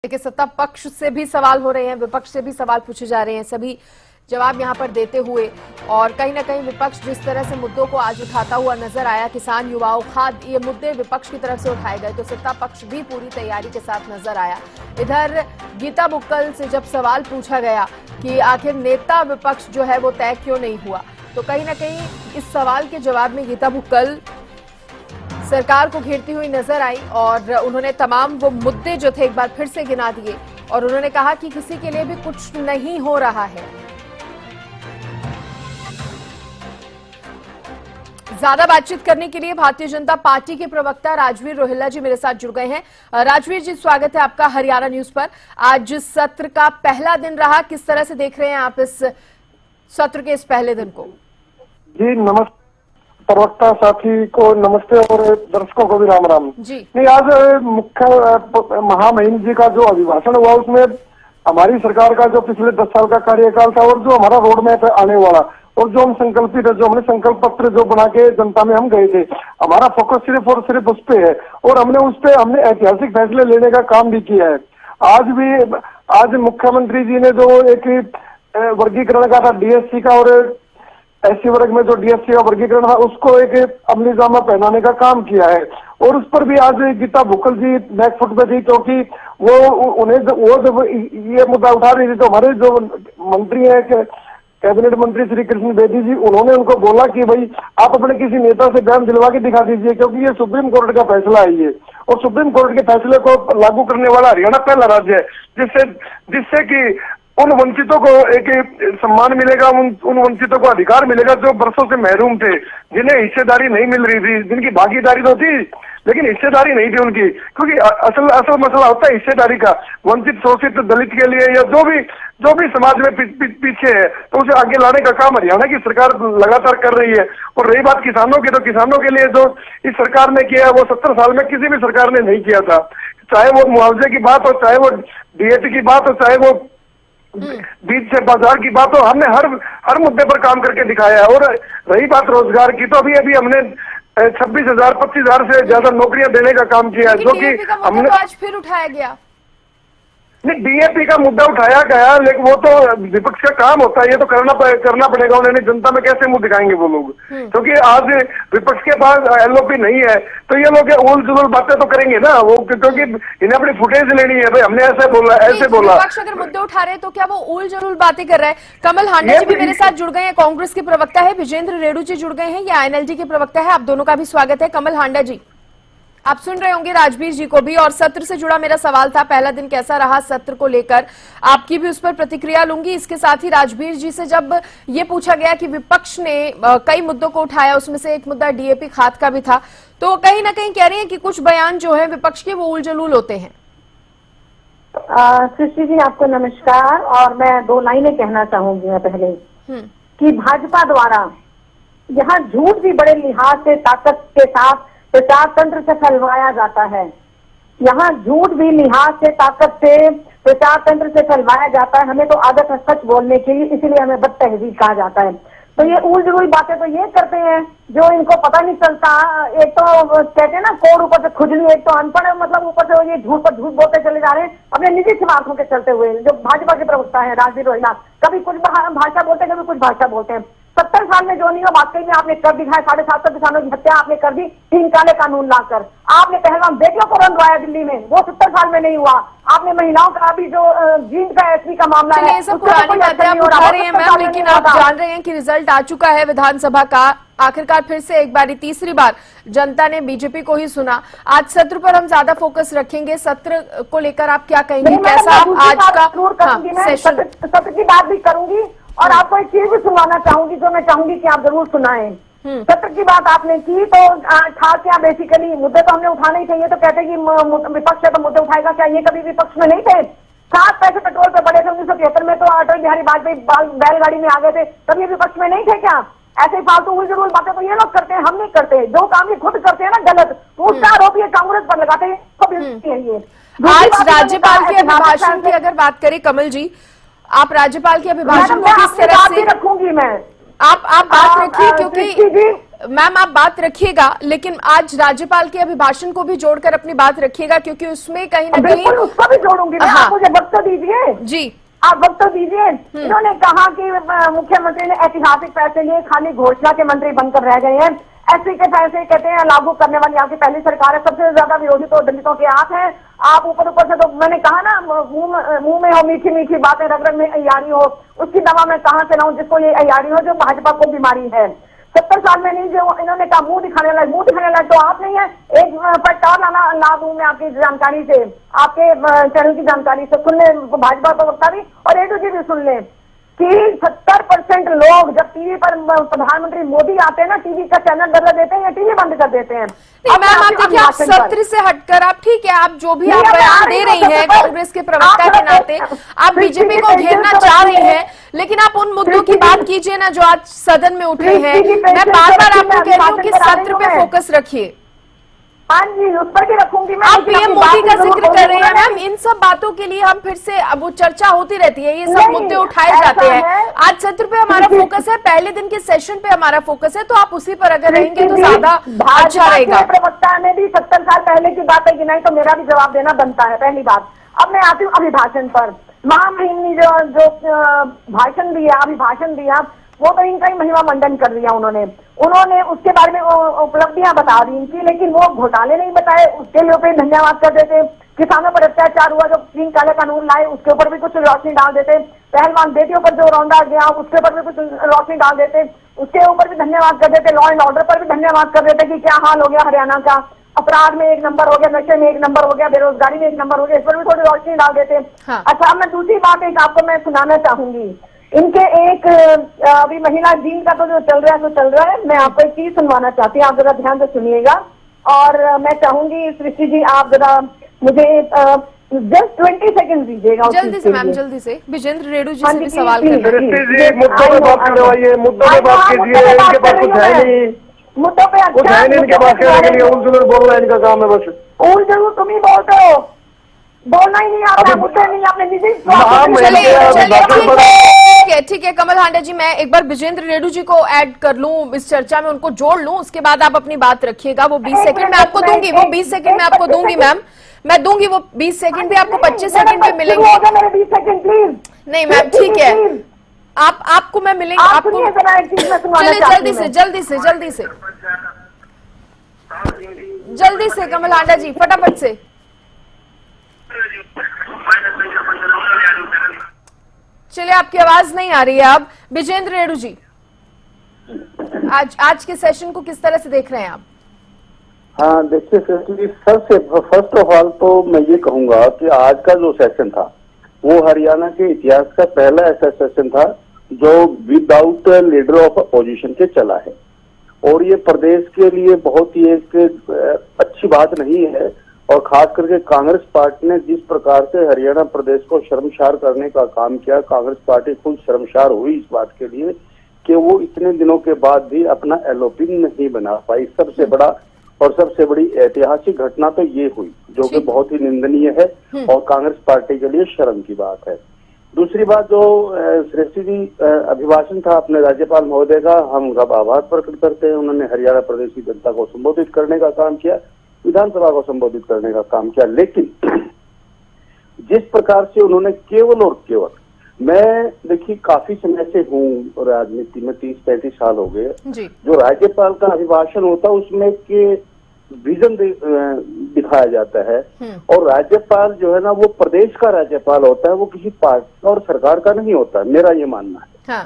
देखिए, सत्ता पक्ष से भी सवाल हो रहे हैं, विपक्ष से भी सवाल पूछे जा रहे हैं, सभी जवाब यहां पर देते हुए। और कहीं ना कहीं विपक्ष जिस तरह से मुद्दों को आज उठाता हुआ नजर आया, किसान, युवाओं, खाद्य, ये मुद्दे विपक्ष की तरफ से उठाए गए, तो सत्ता पक्ष भी पूरी तैयारी के साथ नजर आया। इधर गीता बुक्कल से जब सवाल पूछा गया कि आखिर नेता विपक्ष जो है वो तय क्यों नहीं हुआ, तो कहीं ना कहीं इस सवाल के जवाब में गीता बुक्कल सरकार को घेरती हुई नजर आई और उन्होंने तमाम वो मुद्दे जो थे एक बार फिर से गिना दिए और उन्होंने कहा कि किसी के लिए भी कुछ नहीं हो रहा है। ज्यादा बातचीत करने के लिए भारतीय जनता पार्टी के प्रवक्ता राजवीर रोहिल्ला जी मेरे साथ जुड़ गए हैं। राजवीर जी, स्वागत है आपका हरियाणा न्यूज पर। आज सत्र का पहला दिन रहा, किस तरह से देख रहे हैं आप इस सत्र के इस पहले दिन को? जी नमस्ते, प्रवक्ता साथी को नमस्ते और दर्शकों को भी राम राम जी। नहीं, आज मुख्य महामहिम जी का जो अभिभाषण हुआ उसमें हमारी सरकार का जो पिछले 10 साल का कार्यकाल था और जो हमारा रोड मैप है आने वाला, और जो हम संकल्पित है, जो हमने संकल्प पत्र जो बना के जनता में हम गए थे, हमारा फोकस सिर्फ और सिर्फ उस पे है और हमने ऐतिहासिक फैसले लेने का काम भी किया है। आज मुख्यमंत्री जी ने जो एक वर्गीकरण का था डीएससी का, और एससी वर्ग में जो डीएससी का वर्गीकरण था उसको एक अमली जामा पहनाने का काम किया है। और उस पर भी आज गीता बुक्कल जी बैकफुट पे थी, क्योंकि वो जब ये मुद्दा उठा रही थी तो हमारे जो मंत्री है कैबिनेट मंत्री श्री कृष्ण बेदी जी, उन्होंने उनको बोला कि भाई आप अपने किसी नेता से बयान दिलवा के दिखा दीजिए, क्योंकि ये सुप्रीम कोर्ट का फैसला है ये, और सुप्रीम कोर्ट के फैसले को लागू करने वाला हरियाणा पहला राज्य है जिससे कि उन वंचितों को एक सम्मान मिलेगा, उन वंचितों को अधिकार मिलेगा जो बरसों से महरूम थे, जिन्हें हिस्सेदारी नहीं मिल रही थी, जिनकी भागीदारी तो थी लेकिन हिस्सेदारी नहीं थी उनकी, क्योंकि असल मसला होता है हिस्सेदारी का। वंचित, शोषित, दलित के लिए या जो भी समाज में पीछे है तो उसे आगे लाने का काम हरियाणा की सरकार लगातार कर रही है। और रही बात किसानों की, तो किसानों के लिए जो इस सरकार ने किया है वो 70 साल में किसी भी सरकार ने नहीं किया था, चाहे वो मुआवजे की बात हो, चाहे वो डीएटी की बात हो, चाहे वो बीज से बाजार की बात हो, हमने हर मुद्दे पर काम करके दिखाया है। और रही बात रोजगार की, तो अभी हमने 26,000 25,000 से ज्यादा नौकरियां देने का काम किया है, जो कि हमने आज फिर उठाया गया। नहीं, डीएपी का मुद्दा उठाया गया, लेकिन वो तो विपक्ष का काम होता है, ये तो करना पड़ेगा उन्हें। जनता में कैसे मुंह दिखाएंगे वो लोग, क्योंकि आज विपक्ष के पास एलओपी नहीं है, तो ये लोग उल जुल बातें तो करेंगे ना वो, क्योंकि इन्हें अपनी फुटेज लेनी है, भाई हमने ऐसे बोला ऐसे बोला। विपक्ष अगर मुद्दे उठा रहे हैं तो क्या वो उल जुल बातें कर रहा है? कमल हांडा जी भी मेरे साथ जुड़ गए हैं, कांग्रेस के प्रवक्ता है। विजेंद्र रेणु जी जुड़ गए हैं, ये आईएनएलडी के प्रवक्ता है। आप दोनों का भी स्वागत है। कमल हांडा जी, आप सुन रहे होंगे राजवीर जी को भी, और सत्र से जुड़ा मेरा सवाल था, पहला दिन कैसा रहा सत्र को लेकर, आपकी भी उस पर प्रतिक्रिया लूंगी। इसके साथ ही राजवीर जी से जब ये पूछा गया कि विपक्ष ने कई मुद्दों को उठाया, उसमें से एक मुद्दा डीएपी खाद का भी था, तो कहीं ना कहीं कह रहे हैं कि कुछ बयान जो है विपक्ष के वो उल जलूल होते हैं। सृष्टि जी, आपको नमस्कार। और मैं 2 लाइनें कहना चाहूंगी मैं पहले कि भाजपा द्वारा यहाँ झूठ भी बड़े लिहाज से ताकत के साथ प्रचार तंत्र से फैलवाया जाता है। यहाँ झूठ भी लिहाज से ताकत से प्रचार तंत्र से फैलवाया जाता है। हमें तो आदत है सच बोलने की, इसीलिए हमें बदतहजीब कहा जाता है। तो ये उल जुल बातें तो ये करते हैं जो इनको पता नहीं चलता। एक तो कहते हैं ना कोड ऊपर से खुजली, एक तो अनपढ़ है, मतलब ऊपर से ये झूठ पर झूठ बोलते चले जा रहे हैं अपने निजी स्वार्थों के चलते हुए। जो भाजपा के प्रवक्ता है राजवीर रोहिल्ला, कभी कुछ भाषा बोलते हैं, कभी कुछ भाषा बोलते हैं। 70 साल में जो नहीं हो वाकई में आपने कर दिखाया। 750 किसानों की हत्या आपने कर दी 3 काले कानून लाकर। आपने पहलवान बेटियों को रंधवाया दिल्ली में, वो 70 साल में नहीं हुआ। आपने महिलाओं का अभी जो जींद का एसपी का मामला है, ये सब पुरानी बातें आप उठा रहे हैं मैम, लेकिन आप जान रहे हैं कि रिजल्ट आ चुका है विधानसभा का। आखिरकार फिर से एक बारी, तीसरी बार जनता ने बीजेपी को ही सुना। आज सत्र पर हम ज्यादा फोकस रखेंगे, सत्र को लेकर आप क्या कहेंगे, कैसा आज का सेशन? सत्र की बात भी करूंगी और आपको एक चीज भी सुनाना चाहूंगी जो मैं चाहूंगी कि आप जरूर सुनाएं। सत्र की बात आपने की तो था क्या, बेसिकली मुद्दे तो हमने उठाने ही चाहिए। तो कहते कि विपक्ष है तो मुद्दे उठाएगा क्या, ये कभी विपक्ष में नहीं थे। 7 पैसे पेट्रोल पे बढ़े थे 1973 में, तो अटल बिहारी वाजपेयी बैलगाड़ी में आ गए थे, तब ये विपक्ष में नहीं थे क्या? ऐसे फालतू उल जुल बातें तो ये लोग करते हैं, हम नहीं करते। जो काम ये खुद करते हैं ना गलत, तो उसका आरोप ये कांग्रेस पर लगाते हैं। आज राज्यपाल के अभिभाषण की अगर बात करें, कमल जी, आप राज्यपाल के अभिभाषण को किस तरह से रखूंगी मैं? आप बात रखिए, क्योंकि मैम आप बात रखिएगा, लेकिन आज राज्यपाल के अभिभाषण को भी जोड़कर अपनी बात रखिएगा, क्योंकि उसमें कहीं ना कहीं बिल्कुल उसको भी जोड़ूंगी मैं। हाँ। आप मुझे वक्त तो दीजिए जी। आप वक्त तो दीजिए। इन्होंने कहा कि मुख्यमंत्री ने ऐतिहासिक फैसले लिए, खाली घोषणा के मंत्री बनकर रह गए हैं। एससी के फैसले कहते हैं लागू करने वाली यहाँ की पहली सरकार है, सबसे ज्यादा विरोधी तो दलितों के आप हैं। आप ऊपर से तो मैंने कहा ना, मुंह में हो मीठी मीठी बातें, रग रग में अयारी हो, उसकी दवा मैं कहाँ से लाऊं जिसको ये अयारी हो, जो भाजपा को बीमारी है। 70 साल में नहीं, जो इन्होंने कहा मुंह दिखाने लायक तो आप नहीं है। एक पट्टा ला दूं मैं आपकी जानकारी से, आपके चैनल की जानकारी से, सुन ले भाजपा प्रवक्ता भी और ए टू जी भी सुन ले कि 70% लोग जब टीवी पर प्रधानमंत्री मोदी आते हैं ना, टीवी का चैनल बदल देते हैं या टीवी बंद कर देते हैं। नहीं मैम, आप देखिए, आप सत्र से हटकर आप ठीक है, आप जो भी आप बयान दे रही हैं कांग्रेस के प्रवक्ता के नाते, आप बीजेपी को घेरना चाह रही हैं, लेकिन आप उन मुद्दों की बात कीजिए ना जो आज सदन में उठे हैं। मैं बार बार आपको कह रही हूँ कि सत्र पे फोकस रखिए। हाँ जी, उस पर भी रखूंगी मैं। आप पीएम मोदी का जिक्र कर रहे हैं मैम, इन सब बातों के लिए हम फिर से अब वो चर्चा होती रहती है, ये सब मुद्दे उठाए जाते हैं। आज सत्र पे हमारा फोकस है, पहले दिन के सेशन पे हमारा फोकस है, तो आप उसी पर अगर रहेंगे तो ज्यादा अच्छा रहेगा। प्रवक्ता ने भी 70 साल पहले की बात है कि नहीं, तो मेरा भी जवाब देना बनता है, पहली बात। अब मैं आती हूँ अभिभाषण पर। महामहिम ने जो भाषण दिया, अभिभाषण दिया, वो तो इनका ही महिमा मंडन कर दिया उन्होंने उसके बारे में उपलब्धियां बता दी इनकी, लेकिन वो घोटाले नहीं बताए, उसके लिए पे धन्यवाद कर देते। किसानों पर अत्याचार हुआ, जो 3 काले कानून लाए, उसके ऊपर भी कुछ रोशनी डाल देते। पहलवान बेटियों पर जो रौंदा गया, उसके ऊपर भी कुछ रोशनी डाल देते, उसके ऊपर भी धन्यवाद कर देते। लॉ एंड ऑर्डर पर भी धन्यवाद कर देते कि क्या हाल हो गया हरियाणा का, अपराध में 1 नंबर हो गया, नशे में 1 नंबर हो गया, बेरोजगारी में 1 नंबर हो गया, इस पर भी थोड़ी रोशनी डाल देते। हाँ। अच्छा, अब मैं दूसरी बात एक आपको मैं सुनाना चाहूंगी। इनके एक अभी महिला दिन का तो जो चल रहा है, मैं आपको एक चीज सुनवाना चाहती हूँ, आप जरा ध्यान से सुनिएगा। और मैं चाहूंगी सृष्टि जी, आप जरा मुझे जस्ट 20 सेकंड दीजिएगा। जल्दी से मैम, जल्दी से। विजेंद्र रेणु जी से भी सवाल मुद्दों पे बात करवाइए, मुद्दों पे बात कीजिए, इनके पास कुछ है नहीं, मुद्दों पे कुछ है नहीं इनके पास कहने के लिए। उन बोलना इनका काम है बस। उन जरूर तुम ही बोलते हो, बोलना ही नहीं आता, मुद्दे नहीं आपने निजी। ठीक है कमल हांडा जी, मैं एक बार विजेंद्र रेणु जी को ऐड कर लूं इस चर्चा में, उनको जोड़ लूं, उसके बाद आप अपनी बात रखिएगा। वो 20 सेकंड में आपको दूंगी, वो 20 सेकंड में आपको दूंगी मैम, मैं दूंगी वो 20 सेकंड भी आपको 25 सेकंड पे मिलेंगे। 20 सेकंड प्लीज। नहीं मैम ठीक है, आपको मैं मिलेंगे, आपको जल्दी से कमल हांडा जी फटाफट से। चलिए, आपकी आवाज नहीं आ रही है अब। विजेंद्र रेणु जी, आज के सेशन को किस तरह से देख रहे हैं आप? हाँ देखिए, सबसे फर्स्ट ऑफ ऑल तो मैं ये कहूंगा कि आज का जो सेशन था वो हरियाणा के इतिहास का पहला ऐसा सेशन था जो विदाउट लीडर ऑफ अपोजिशन के चला है, और ये प्रदेश के लिए बहुत ही एक अच्छी बात नहीं है। और खास करके कांग्रेस पार्टी ने जिस प्रकार से हरियाणा प्रदेश को शर्मसार करने का काम किया, कांग्रेस पार्टी खुद शर्मसार हुई इस बात के लिए कि वो इतने दिनों के बाद भी अपना एलओपी नहीं बना पाई। सबसे बड़ा और सबसे बड़ी ऐतिहासिक घटना तो ये हुई, जो कि बहुत ही निंदनीय है और कांग्रेस पार्टी के लिए शर्म की बात है। दूसरी बात, जो सृष्टि जी अभिभाषण था अपने राज्यपाल महोदय का, हम उनका आभार प्रकट करते हैं। उन्होंने हरियाणा प्रदेश की जनता को संबोधित करने का काम किया, विधानसभा को संबोधित करने का काम किया, लेकिन जिस प्रकार से उन्होंने केवल और केवल, मैं देखिए काफी समय से हूँ राजनीति में, 30-35 साल हो गए। जो राज्यपाल का अभिभाषण होता है उसमें के विजन दिखाया जाता है, और राज्यपाल जो है ना वो प्रदेश का राज्यपाल होता है, वो किसी पार्टी और सरकार का नहीं होता, मेरा ये मानना है। हाँ।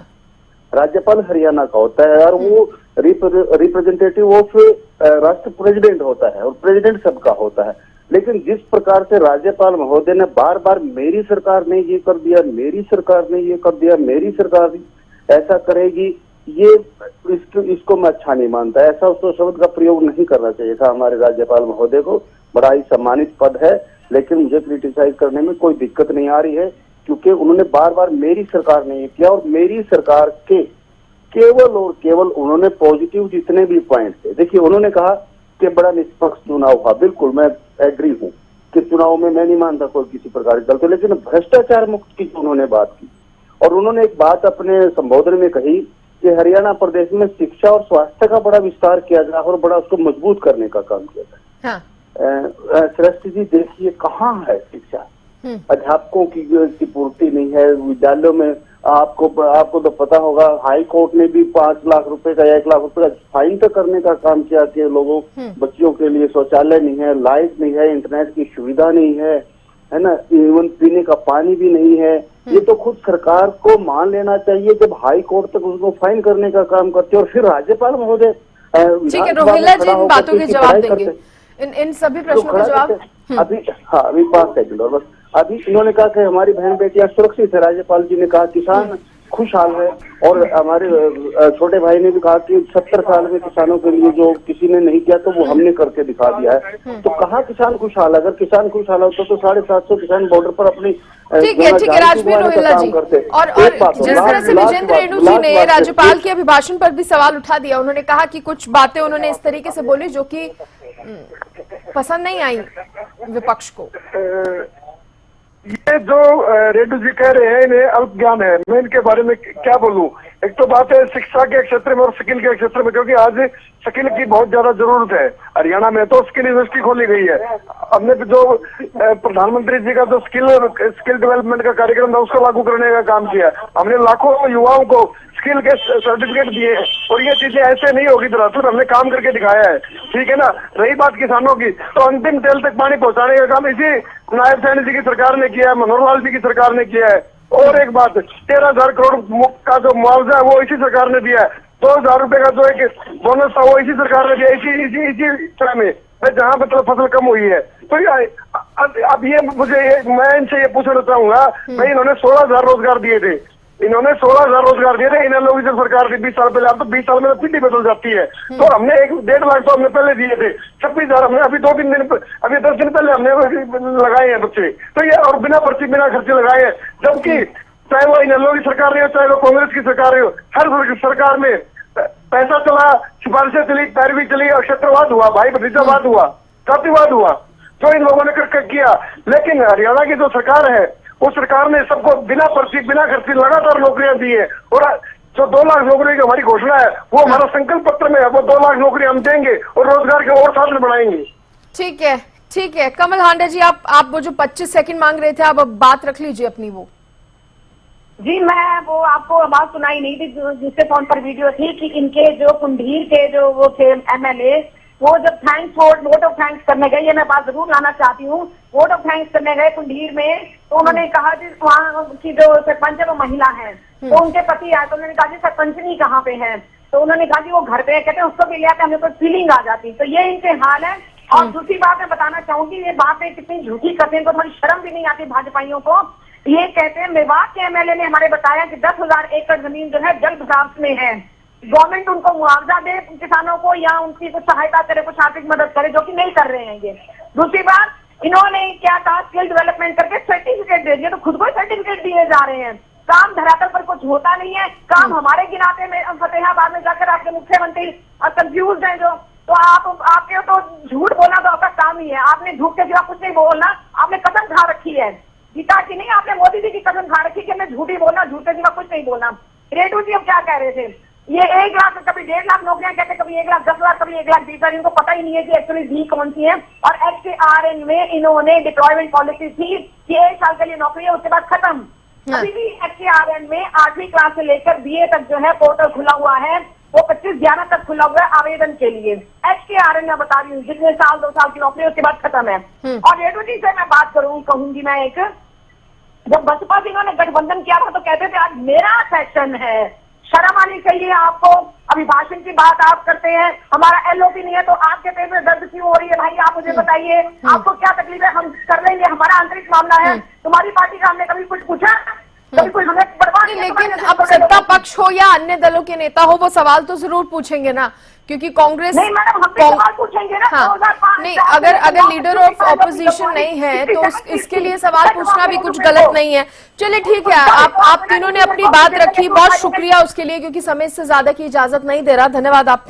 राज्यपाल हरियाणा का होता है और वो रिप्रेजेंटेटिव ऑफ राष्ट्र प्रेसिडेंट होता है, और प्रेसिडेंट सबका होता है। लेकिन जिस प्रकार से राज्यपाल महोदय ने बार बार मेरी सरकार ने ये कर दिया, मेरी सरकार ने ये कर दिया, मेरी सरकार ऐसा करेगी, ये इसको मैं अच्छा नहीं मानता। ऐसा उसको शब्द का प्रयोग नहीं करना चाहिए था हमारे राज्यपाल महोदय को। बड़ा ही सम्मानित पद है, लेकिन मुझे क्रिटिसाइज करने में कोई दिक्कत नहीं आ रही है, क्योंकि उन्होंने बार बार मेरी सरकार ने ये किया, और मेरी सरकार के केवल और केवल उन्होंने पॉजिटिव जितने भी पॉइंट थे, देखिए उन्होंने कहा कि बड़ा निष्पक्ष चुनाव हुआ, बिल्कुल मैं एग्री हूँ कि चुनाव में मैं नहीं मानता कोई किसी प्रकार की गलती, लेकिन भ्रष्टाचार मुक्त की उन्होंने बात की। और उन्होंने एक बात अपने संबोधन में कही कि हरियाणा प्रदेश में शिक्षा और स्वास्थ्य का बड़ा विस्तार किया जाए और बड़ा उसको मजबूत करने का काम किया जाए। हाँ। श्रेष्ठ जी देखिए कहाँ है शिक्षा, अध्यापकों की पूर्ति नहीं है विद्यालयों में। आपको तो पता होगा हाई कोर्ट ने भी 5 लाख रुपए का 1 लाख रुपए का फाइन तो करने का काम किया कि लोगों बच्चियों के लिए शौचालय नहीं है, लाइट नहीं है, इंटरनेट की सुविधा नहीं है ना, इवन पीने का पानी भी नहीं है। ये तो खुद सरकार को मान लेना चाहिए जब हाई कोर्ट तक उसको फाइन करने का काम करते और फिर राज्यपाल महोदय ठीक है रोहिल्ला जी इन बातों के जवाब देंगे, इन सभी प्रश्नों के जवाब। अभी 5 सेकंड और बस। अभी इन्होंने कहा कि हमारी बहन बेटियां सुरक्षित है, राज्यपाल जी ने कहा किसान खुशहाल है, और हमारे छोटे भाई ने भी कहा कि 70 साल में किसानों के लिए जो किसी ने नहीं किया तो वो हमने करके दिखा दिया है। तो कहाँ किसान खुशहाल? अगर किसान खुशहाल होता तो 750 किसान बॉर्डर पर अपनी ठीक है राजवीर रोहिल्ला जी। और जिस तरह से विजेंद्र रेणु जी ने राज्यपाल के अभिभाषण पर भी सवाल उठा दिया, उन्होंने कहा कि कुछ बातें उन्होंने इस तरीके से बोली जो कि पसंद नहीं आई विपक्ष को। ये जो रेड्डी जी कह रहे हैं इन्हें अल्प ज्ञान है, मैं इनके बारे में क्या बोलूं। एक तो बात है शिक्षा के क्षेत्र में और स्किल के क्षेत्र में, क्योंकि आज स्किल की बहुत ज्यादा जरूरत है। हरियाणा में तो स्किल यूनिवर्सिटी खोली गई है। हमने जो प्रधानमंत्री जी का जो स्किल डेवलपमेंट का कार्यक्रम था उसको लागू करने का काम किया। हमने लाखों युवाओं को स्किल के सर्टिफिकेट दिए और ये चीजें ऐसे नहीं होगी धरातल, हमने काम करके दिखाया है। ठीक है ना। रही बात किसानों की, तो अंतिम तेल तक पानी पहुंचाने का काम इसी नायब सैनी जी की सरकार ने किया है, मनोहर लाल जी की सरकार ने किया है। और एक बात, 13,000 करोड़ का जो मुआवजा है वो इसी सरकार ने दिया है। 2,000 रुपए का जो एक बोनस था वो इसी सरकार ने दिया, इसी तरह में जहाँ मतलब फसल कम हुई है। तो अब ये मैं इनसे ये पूछना चाहूंगा, भाई इन्होंने 16,000 रोजगार दिए थे, इन्होंने 16,000 रोजगार दिए थे। इन लोगों की सरकार थी 20 साल पहले, अब तो 20 साल में तो पीढ़ी बदल जाती है। तो हमने 1.5 लाख तो हमने पहले दिए थे, 26,000 हमने अभी 2-3 दिन अभी 10 दिन पहले हमने लगाए हैं बच्चे। तो ये और बिना पर्ची बिना खर्चे लगाए हैं, जबकि चाहे वो इन लोगों की सरकार रही हो चाहे वो कांग्रेस की सरकार रही हो, हर सरकार में पैसा चला, सिफारिशें चली, पैरवी चली और क्षेत्रवाद हुआ, भाई भतीजावाद हुआ, जातिवाद हुआ, जो इन लोगों ने किया। लेकिन हरियाणा की जो सरकार है उस सरकार ने सबको बिना पर्ची बिना खर्ची लगातार नौकरियां दी है। और जो 2 लाख नौकरी की हमारी घोषणा है वो हमारा संकल्प पत्र में है, वो 2 लाख नौकरी हम देंगे और रोजगार के और साधन बढ़ाएंगे। ठीक है कमल हांडे जी, आप वो जो 25 सेकंड मांग रहे थे आप अब बात रख लीजिए अपनी। वो जी मैं वो आपको आवाज सुनाई नहीं थी जिसके फोन पर वीडियो थी कि इनके जो कुंडीर के जो वो थे एमएलए, वो जब वोट ऑफ थैंक्स करने गए, ये मैं बात जरूर लाना चाहती हूँ, वोट ऑफ थैंक्स करने गए कुंडीर में, तो उन्होंने कहा जी वहाँ की जो सरपंच है वो महिला है, तो उनके पति आए तो उन्होंने कहा जी सरपंचनी कहाँ पे है, तो उन्होंने कहा जी वो घर पे है, कहते हैं उसको भी ले आते हमें कोई फीलिंग आ जाती। तो ये इनके हाल है। और दूसरी बात मैं बताना चाहूंगी, ये बातें कितनी झूठी करते हैं, तो थोड़ी शर्म भी नहीं आती भाजपाइयों को। ये कहते हैं मेवात के एमएलए ने हमारे बताया कि 10,000 एकड़ जमीन जो है जल भ्रांत में है, गवर्नमेंट उनको मुआवजा दे किसानों को या उनकी कुछ सहायता करे, कुछ आर्थिक मदद करे, जो कि नहीं कर रहे हैं ये। दूसरी बात, इन्होंने क्या कहा स्किल डेवलपमेंट करके सर्टिफिकेट दे दिए, तो खुद को सर्टिफिकेट दिए जा रहे हैं, काम धरातल पर कुछ होता नहीं है। काम हमारे गिनाते में फतेहाबाद में जाकर आपके मुख्यमंत्री कंफ्यूज है जो, तो आपके तो झूठ बोलना तो आपका काम ही है। आपने झूठ के सिवा कुछ नहीं बोलना, आपने कसम खा रखी है, गीता की नहीं, आपने मोदी जी की कसम खा रखी कि मैं झूठी बोलना, झूठ के सिवा कुछ नहीं बोलना। रेड्डी जी अब क्या कह रहे थे, ये 1 लाख कभी 1.5 लाख नौकरियां कहते, कभी 1 लाख 10 लाख, कभी 1 लाख 20 लाख, इनको पता ही नहीं है कि एक्चुअली दी कौन सी है। और HRN में इन्होंने डिप्लॉयमेंट पॉलिसी थी कि 1 साल के लिए नौकरी है उसके बाद खत्म। अभी भी HRN में 8वीं क्लास से लेकर BA तक जो है पोर्टल खुला हुआ है, वो 25/11 तक खुला हुआ है आवेदन के लिए। HRN में बता रही हूँ जितने साल 2 साल की नौकरी उसके बाद खत्म है। और रेड्डी जी से मैं बात कहूंगी मैं एक, जब बसपा से इन्होंने गठबंधन किया था तो कहते थे आज मेरा सेशन है, शर्म आनी चाहिए आपको। अभिभाषण की बात आप करते हैं, हमारा LOP नहीं है तो आपके पेट में दर्द क्यों हो रही है भाई, आप मुझे बताइए, आपको क्या तकलीफ है, हम कर लेंगे, हमारा आंतरिक मामला है। तुम्हारी पार्टी का हमने कभी कुछ पूछा, कभी कोई हमें बर्बाद नहीं। लेकिन अब सत्ता पक्ष हो या अन्य दलों के नेता हो, वो सवाल तो जरूर पूछेंगे ना, क्योंकि कांग्रेस नहीं मैडम हम सवाल पूछेंगे ना। हाँ, 2005 नहीं अगर लीडर ऑफ ऑपोजिशन नहीं है तो इसके लिए सवाल पूछना भी कुछ गलत नहीं है। चलिए ठीक है, आप तीनों ने अपनी बात रखी, बहुत शुक्रिया उसके लिए, क्योंकि समय से ज्यादा की इजाजत नहीं दे रहा। धन्यवाद आप